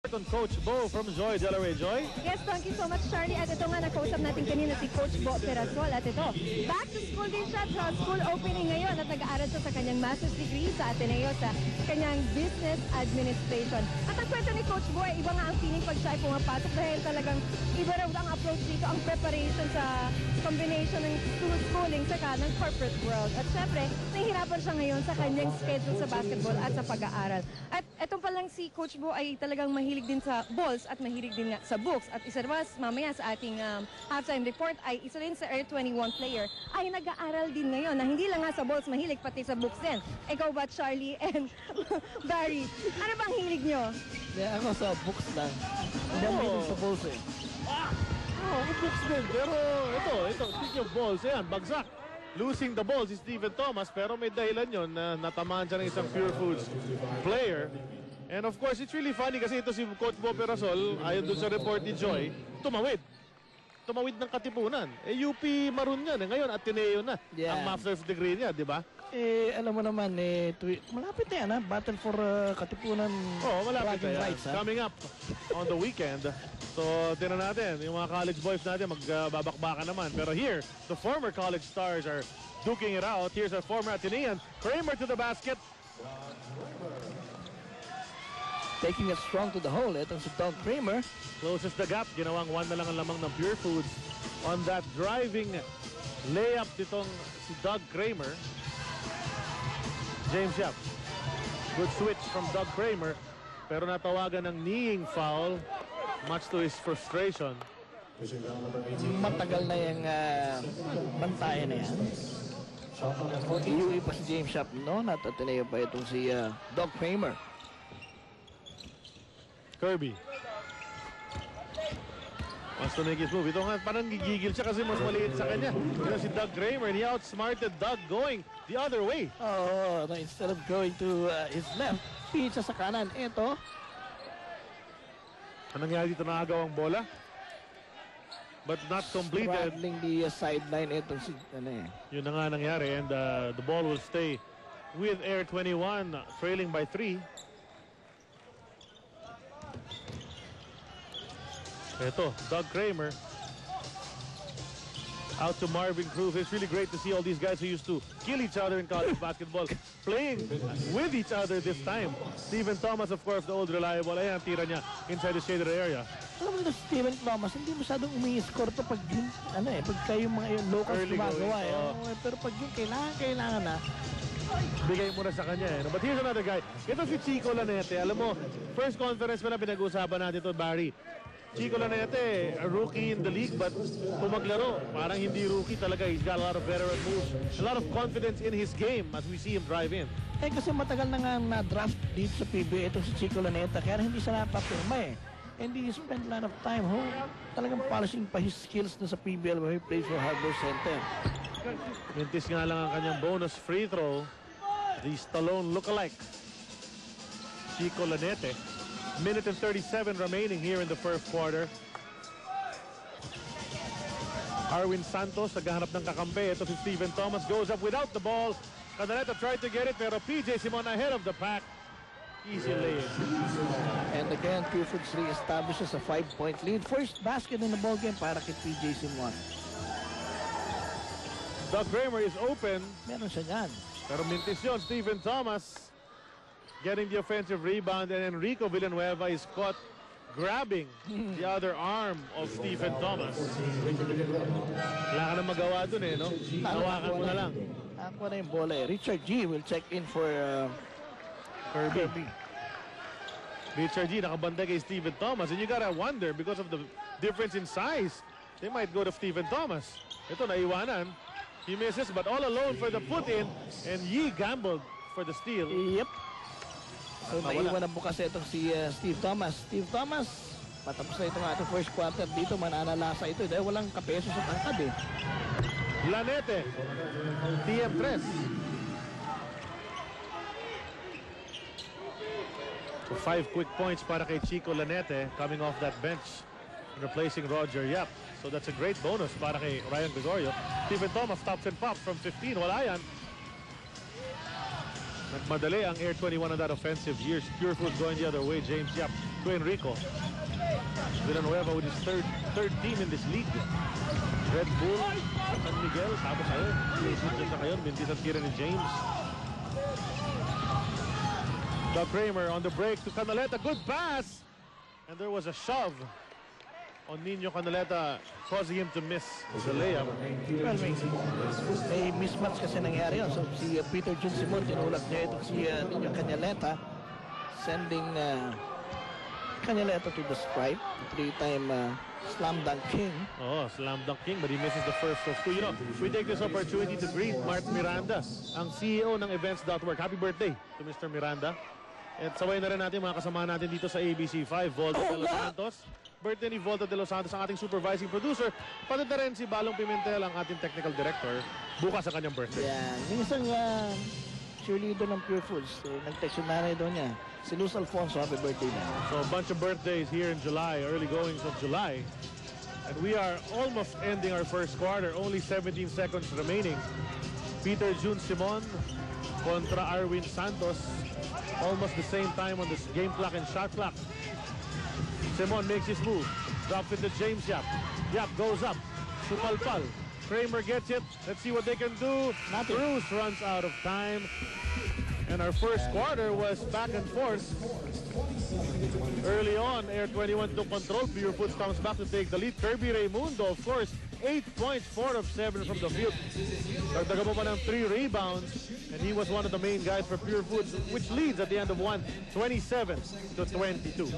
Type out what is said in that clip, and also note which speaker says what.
Speaker 1: On Coach Bo from Joy Delaware. Joy?
Speaker 2: Yes, thank you so much, Charlie. At ito nga, nakausap natin kanina si Coach Bo Perasol. At ito, back to school din siya sa school opening ngayon at nag-aaral siya sa kanyang master's degree sa Ateneo sa kanyang business administration. At ang kwento ni Coach Bo, iba nga ang feeling pag siya ay pumapasok dahil talagang iba raw ang approach dito, ang preparation sa combination ng schooling saka ng corporate world. At syempre, nahihirapan siya ngayon sa kanyang schedule sa basketball at sa pag-aaral. At itong palang si Coach Bo ay talagang mahilig din sa balls at mahilig din nga sa books. At isa mas mamaya sa ating halftime report ay isa din sa Air 21 player ay nag-aaral din ngayon na hindi lang nga sa balls mahilig pati sa books din. Ikaw ba, Charlie and Barry? Ano bang hilig nyo?
Speaker 3: Yeah, ako sa books lang. Hindi ako mahilig sa balls eh.
Speaker 1: Books din. Pero ito, speaking of balls, ayan, bagsak. Losing the balls is Stephen Thomas, pero may dahilan yun na natamaan siya ng isang Pure Foods player. And of course, it's really funny kasi ito si Coach Bo Perasol, ayon dun sa report ni Joy, tumawid ng Katipunan. UP Maroon yan. Ngayon, Ateneo na ang master's degree niya, di ba?
Speaker 3: Alam mo naman, malapit na yan, ha? Battle for Katipunan.
Speaker 1: Malapit na yan.
Speaker 3: Rights,
Speaker 1: coming up on the weekend. So, tinan natin, yung mga college boys natin magbabakbakan naman. Pero here, the former college stars are duking it out. Here's our former Atenean, Kramer to the basket.
Speaker 3: Taking it strong to the hole. Itong si Doug Kramer.
Speaker 1: Closes the gap. Ginawang 1 na lang ang lamang ng Pure Foods on that driving layup nitong si Doug Kramer. James Yap. Good switch from Doug Kramer. Pero natawagan ng kneeing foul. Much to his frustration.
Speaker 3: Matagal na yung bantayan na yan. Iuwi pa si James Yap, no? Natatineo pa itong si Doug Kramer.
Speaker 1: Kirby. Wants to make his move. Ito nga, parang gigigil siya kasi mas maliit sa kanya. Ito si Doug Kramer, and he outsmarted Doug going the other way.
Speaker 3: Oh, no, instead of going to his left, pincha sa kanan. Ito.
Speaker 1: Anong nangyari dito? Nakagaw ang bola? But not completed.
Speaker 3: Straddling the sideline. Ito si,
Speaker 1: Yun na nga nangyari, and the ball will stay with Air 21, trailing by 3. Ito, Doug Kramer out to Marvin Cruz. It's really great to see all these guys who used to kill each other in college basketball playing with each other this time. Stephen Thomas, of course, the old reliable. Ayan, tira niya inside the shaded area.
Speaker 3: Alam mo na, Stephen Thomas, hindi masyadong umi-score to pag yun, pag kayo mga locals gumagawa. Pero pag yun, kailangan na.
Speaker 1: Bigay mo na sa kanya eh. But here's another guy. Ito si Chico Lanete. Alam mo, first conference pa na pinag-usapan natin ito, Barry. Chico Lanete, a rookie in the league, but kung maglaro, parang hindi rookie talaga. He's got a lot of veteran moves, a lot of confidence in his game as we see him drive in.
Speaker 3: Kasi matagal na nga na-draft dito sa PBA itong si Chico Laneta, kaya hindi siya napapirma eh. And he spent a lot of time talagang polishing pa his skills na sa PBL where he plays for Harbor Center.
Speaker 1: Mintis nga lang ang kanyang bonus free throw. The Stallone lookalike, Chico Lanete. Minute and 37 remaining here in the first quarter. Arwin Santos naghahanap ng kakampi. Ito si Stephen Thomas goes up without the ball. Canaleta tried to get it, pero PJ Simon ahead of the pack. Easy lay-in.
Speaker 3: And again, Pure Foods re-establishes a 5-point lead. First basket in the ballgame para kay PJ Simon.
Speaker 1: Doug Kramer is open.
Speaker 3: Meron siya dyan.
Speaker 1: Pero mintis yun. Stephen Thomas getting the offensive rebound, and Enrico Villanueva is caught grabbing the other arm of Stephen Thomas. Wala ka na magawa dun eh, no? Hawakan mo na lang.
Speaker 3: Ako na yung bola eh. Richard G will check in for Kirby.
Speaker 1: Richard G nakabanda kay Stephen Thomas, and you gotta wonder because of the difference in size, they might go to Stephen Thomas. Ito, naiwanan. He misses, but all alone for the put-in, and Yi gambled for the steal.
Speaker 3: Yep. So, naiwan na bukas itong si Steve Thomas. Steve Thomas, patapos na itong ating first quarter. Dito, mananalasa ito dahil walang kapeso sa tangkad eh.
Speaker 1: Lanete, TM3. So 5 quick points para kay Chico Lanete coming off that bench and replacing Roger Yap. So that's a great bonus para kay Ryan Gregorio. Stephen Thomas stops and pops from 15. Wala yan. Nagmadali ang Air 21 on that offensive years. Pure Foods going the other way. James Yap to Enrico. Villanueva with his third team in this league. Red Bull, San Miguel, sabi sa'yo. Dyan sa ngayon, Mintis at Kieran ni James. Doug Kramer on the break to Canaleta. Good pass! And there was a shove on Nino Canaleta, causing him to miss the layup.
Speaker 3: Well, may mismatch kasi nangyari yun. So si Peter Jun Simon, tinulak niya ito si Nino Canaleta, sending Canaleta to the stripe. Three-time slam dunk king.
Speaker 1: Oh, slam dunk king, but he misses the first of two. You know, we take this opportunity to greet Mart Miranda, ang CEO ng Events.work. Happy birthday to Mr. Miranda. At sabay na rin natin mga kasama natin dito sa ABC5, Volta de Los Santos. Birthday ni Volta de Los Santos, ang ating supervising producer. Pati na rin si Balong Pimentel, ang ating technical director. Bukas ang kanyang birthday.
Speaker 3: Yan. Yung isang cheerleader ng Pure Foods. Nag-text yung nanay doon niya. Si Luz Alfonso, happy birthday na.
Speaker 1: So a bunch of birthdays here in July, early goings of July. And we are almost ending our first quarter. Only 17 seconds remaining. Peter Jun Simon kontra Arwin Santos. Almost the same time on the game clock and shot clock. Simon makes his move. Drops it to James Yap. Yap goes up to Palpal. Kramer gets it. Let's see what they can do. Cruz runs out of time. And our first quarter was back and forth. Early on, Air 21 took control. Pure Foods comes back to take the lead. Kirby Raimundo, of course, 8 points, 4 of 7 from the field. Dagdagan mo pa ng 3 rebounds. And he was one of the main guys for Pure Foods, which leads at the end of one, 27-22.